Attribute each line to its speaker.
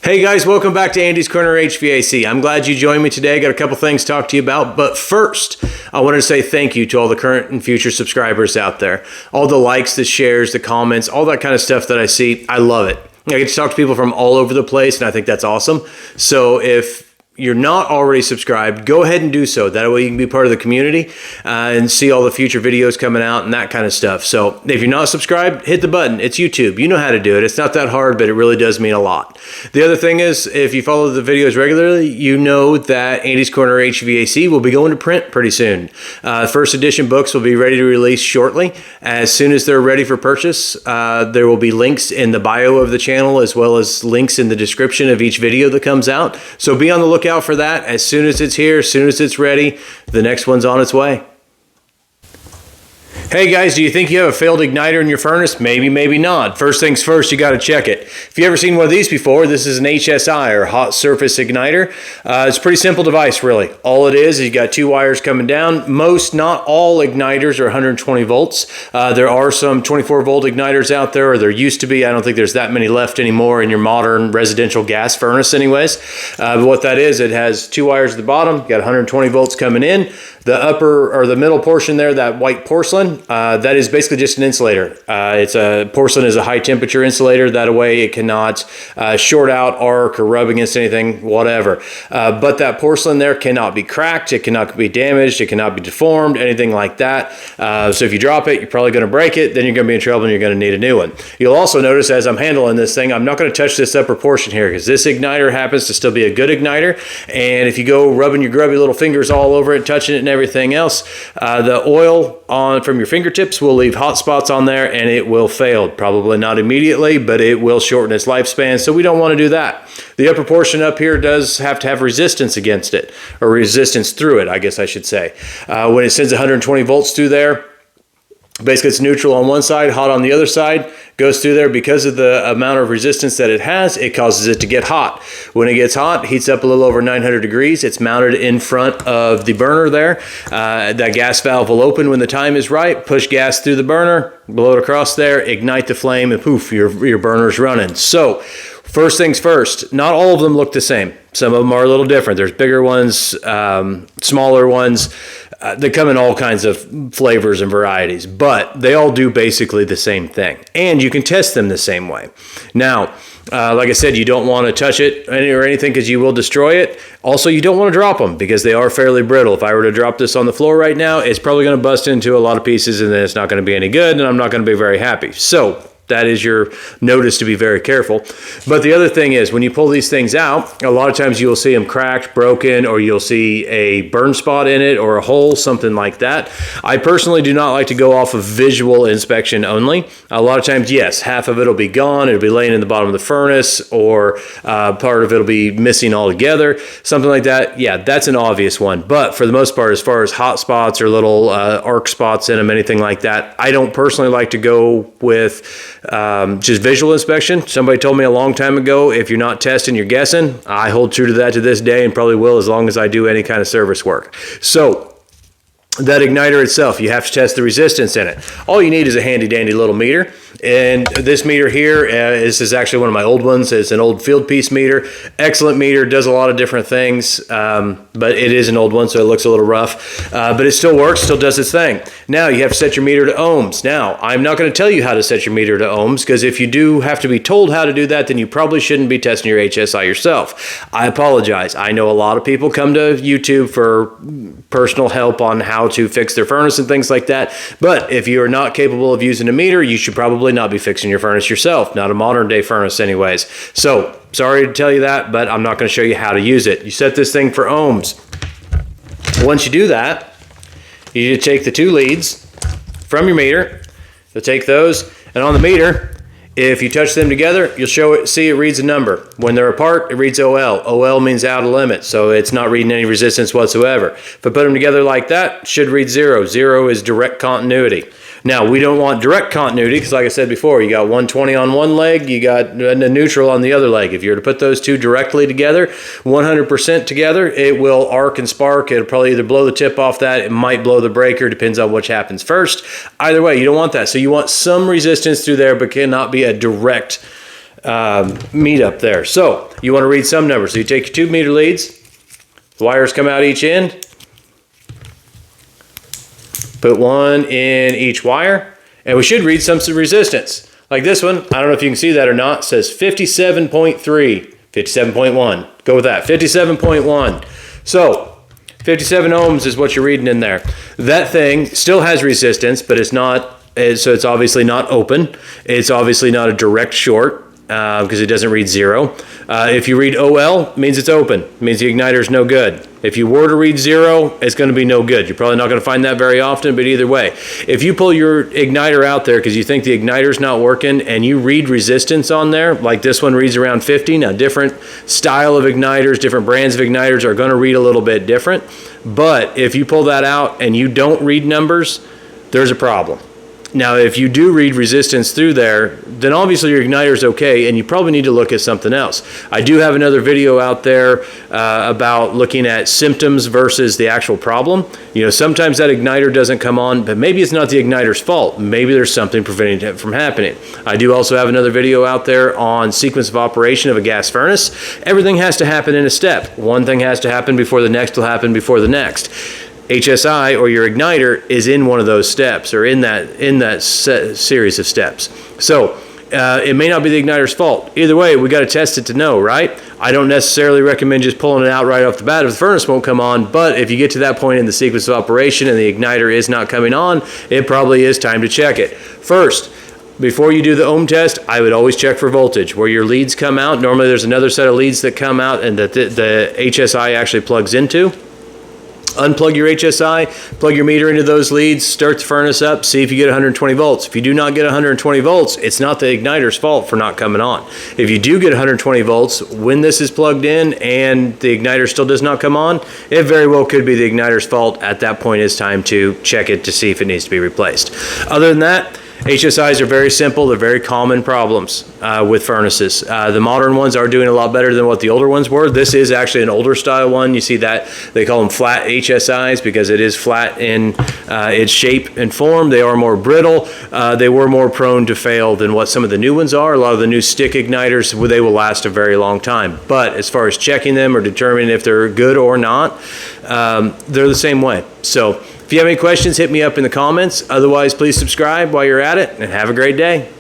Speaker 1: Hey guys, welcome back to Andy's Corner HVAC. I'm glad you joined me today. I got a couple things to talk to you about, but first, I wanted to say thank you to all the current and future subscribers out there. All the likes, the shares, the comments, all that kind of stuff that I see, I love it. I get to talk to people from all over the place, and I think that's awesome. So if you're not already subscribed, go ahead and do so. That way you can be part of the community and see all the future videos coming out and that kind of stuff. So if you're not subscribed, hit the button. It's YouTube. You know how to do it. It's not that hard, but it really does mean a lot. The other thing is, if you follow the videos regularly, you know that Andy's Corner HVAC will be going to print pretty soon. First edition books will be ready to release shortly. As soon as they're ready for purchase, there will be links in the bio of the channel as well as links in the description of each video that comes out. So be on the lookout for that. As soon as it's here, as soon as it's ready, the next one's on its way. Hey guys, do you think you have a failed igniter in your furnace? Maybe, maybe not. First things first, you got to check it. If you ever seen one of these before, this is an HSI or hot surface igniter. It's a pretty simple device, really. All it is you got two wires coming down. Most, not all igniters are 120 volts. There are some 24 volt igniters out there, or there used to be. I don't think there's that many left anymore in your modern residential gas furnace anyways. But what that is, it has two wires at the bottom, got 120 volts coming in. The upper or the middle portion there, that white porcelain, that is basically just an insulator. Porcelain is a high temperature insulator. That way it cannot short out, arc, or rub against anything, whatever. But that porcelain there cannot be cracked. It cannot be damaged. It cannot be deformed, anything like that. So if you drop it, you're probably going to break it. Then you're going to be in trouble and you're going to need a new one. You'll also notice as I'm handling this thing, I'm not going to touch this upper portion here because this igniter happens to still be a good igniter. And if you go rubbing your grubby little fingers all over it, touching it and everything else, the oil from your fingertips will leave hot spots on there and it will fail. Probably not immediately, but it will shorten its lifespan, so we don't want to do that. The upper portion up here does have to have resistance against it, or resistance through it, I guess I should say. When it sends 120 volts through there, basically it's neutral on one side, hot on the other side, goes through there. Because of the amount of resistance that it has, it causes it to get hot. When it gets hot, heats up a little over 900 degrees. It's mounted in front of the burner there. That gas valve will open when the time is right, push gas through the burner, blow it across there, ignite the flame, and poof, your burner's running. So first things first, not all of them look the same. Some of them are a little different. There's bigger ones, smaller ones. They come in all kinds of flavors and varieties, but they all do basically the same thing. And you can test them the same way. Now, like I said, you don't want to touch it or anything because you will destroy it. Also, you don't want to drop them because they are fairly brittle. If I were to drop this on the floor right now, it's probably going to bust into a lot of pieces and then it's not going to be any good and I'm not going to be very happy. So that is your notice to be very careful. But the other thing is when you pull these things out, a lot of times you will see them cracked, broken, or you'll see a burn spot in it or a hole, something like that. I personally do not like to go off of visual inspection only. A lot of times, yes, half of it will be gone. It'll be laying in the bottom of the furnace, or part of it will be missing altogether, something like that. Yeah, that's an obvious one. But for the most part, as far as hot spots or little arc spots in them, anything like that, I don't personally like to go with just visual inspection. Somebody told me a long time ago, if you're not testing, you're guessing. I hold true to that to this day and probably will as long as I do any kind of service work. So that igniter itself, you have to test the resistance in it. All you need is a handy dandy little meter. And this meter here, this is actually one of my old ones. It's an old field piece meter. Excellent meter, does a lot of different things, but it is an old one, so it looks a little rough. But it still works, still does its thing. Now you have to set your meter to ohms. Now, I'm not going to tell you how to set your meter to ohms, because if you do have to be told how to do that, then you probably shouldn't be testing your HSI yourself. I apologize. I know a lot of people come to YouTube for personal help on how to fix their furnace and things like that. But if you are not capable of using a meter, you should probably not be fixing your furnace yourself, not a modern day furnace anyways. So sorry to tell you that, but I'm not going to show you how to use it. You set this thing for ohms. Once you do that, you need to take the two leads from your meter. You'll take those, and on the meter, if you touch them together, you'll see it reads a number. When they're apart, it reads OL. OL means out of limit, so it's not reading any resistance whatsoever. If I put them together like that, it should read 0. 0 is direct continuity. Now, we don't want direct continuity because, like I said before, you got 120 on one leg, you got a neutral on the other leg. If you were to put those two directly together, 100% together, it will arc and spark. It'll probably either blow the tip off that, it might blow the breaker, depends on which happens first. Either way, you don't want that. So you want some resistance through there, but cannot be a direct meet up there. So you want to read some numbers. So you take your 2 meter leads, the wires come out each end, put one in each wire, and we should read some resistance. Like this one, I don't know if you can see that or not, says 57.3, 57.1. Go with that, 57.1. So 57 ohms is what you're reading in there. That thing still has resistance, but it's not, so it's obviously not open. It's obviously not a direct short because it doesn't read 0. If you read OL, it means it's open. It means the igniter is no good. If you were to read 0, it's going to be no good. You're probably not going to find that very often, but either way, if you pull your igniter out there because you think the igniter's not working and you read resistance on there, like this one reads around 50. Now, different style of igniters, different brands of igniters are going to read a little bit different. But if you pull that out and you don't read numbers, there's a problem. Now, if you do read resistance through there, then obviously your igniter is okay, and you probably need to look at something else. I do have another video out there about looking at symptoms versus the actual problem. You know, sometimes that igniter doesn't come on, but maybe it's not the igniter's fault. Maybe there's something preventing it from happening. I do also have another video out there on sequence of operation of a gas furnace. Everything has to happen in a step. One thing has to happen before the next will happen before the next. HSI or your igniter is in one of those steps or in that series of steps. So it may not be the igniter's fault. Either way, we got to test it to know, right? I don't necessarily recommend just pulling it out right off the bat if the furnace won't come on, but if you get to that point in the sequence of operation and the igniter is not coming on, it probably is time to check it. First, before you do the ohm test, I would always check for voltage. Where your leads come out, normally there's another set of leads that come out and that the HSI actually plugs into. Unplug your HSI, plug your meter into those leads, start the furnace up, see if you get 120 volts. If you do not get 120 volts, it's not the igniter's fault for not coming on. If you do get 120 volts, when this is plugged in and the igniter still does not come on, it very well could be the igniter's fault. At that point, it's time to check it to see if it needs to be replaced. Other than that, HSIs are very simple. They're very common problems with furnaces. The modern ones are doing a lot better than what the older ones were. This is actually an older style one. You see that they call them flat HSIs because it is flat in its shape and form. They are more brittle. They were more prone to fail than what some of the new ones are. A lot of the new stick igniters, they will last a very long time. But as far as checking them or determining if they're good or not, they're the same way. So if you have any questions, hit me up in the comments. Otherwise, please subscribe while you're at it and have a great day.